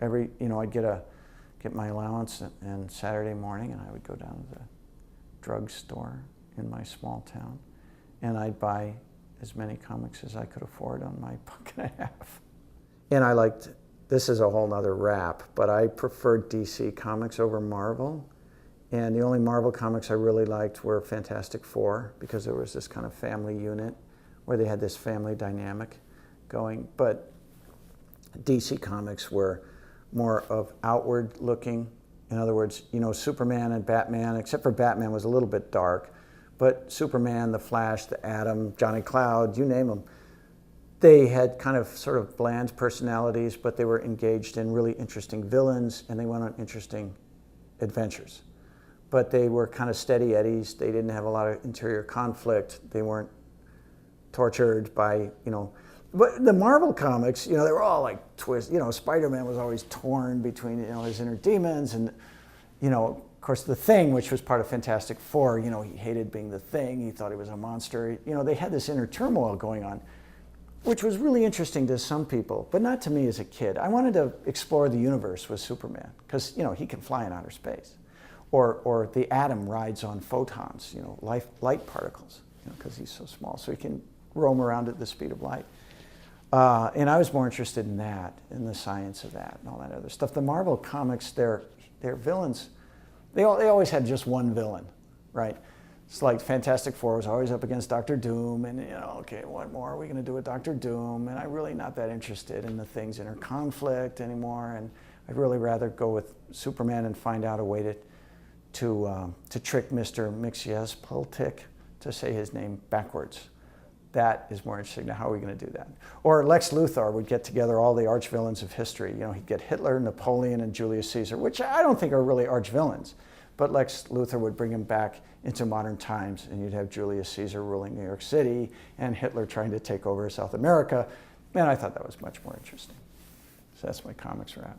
I'd get my allowance and Saturday morning, and I would go down to the drugstore in my small town, and I'd buy as many comics as I could afford on my $1.50. And this is a whole nother rap, but I preferred DC Comics over Marvel. And the only Marvel comics I really liked were Fantastic Four, because there was this kind of family unit where they had this family dynamic going. But DC Comics were more of outward looking. In other words, Superman and Batman, except for Batman was a little bit dark, but Superman, the Flash, the Atom, Johnny Cloud, you name them, they had kind of sort of bland personalities, but they were engaged in really interesting villains, and they went on interesting adventures. But they were kind of steady eddies. They didn't have a lot of interior conflict. They weren't tortured by, But the Marvel comics, they were all like Spider-Man was always torn between, his inner demons, and, of course, the Thing, which was part of Fantastic Four, he hated being the Thing. He thought he was a monster. They had this inner turmoil going on, which was really interesting to some people, but not to me as a kid. I wanted to explore the universe with Superman, because, he can fly in outer space. Or the Atom rides on photons, light particles, because he's so small, so he can roam around at the speed of light. And I was more interested in that, in the science of that and all that other stuff. The Marvel comics, their villains, they always had just one villain, right? It's like Fantastic Four was always up against Dr. Doom, and okay, what more are we going to do with Dr. Doom? And I'm really not that interested in the Thing's inner conflict anymore, and I'd really rather go with Superman and find out a way to trick Mr. Mxyzptlk to say his name backwards. That is more interesting. Now, how are we going to do that? Or Lex Luthor would get together all the arch villains of history. He'd get Hitler, Napoleon, and Julius Caesar, which I don't think are really arch villains. But Lex Luthor would bring him back into modern times, and you'd have Julius Caesar ruling New York City and Hitler trying to take over South America. And I thought that was much more interesting. So that's my comics wrap.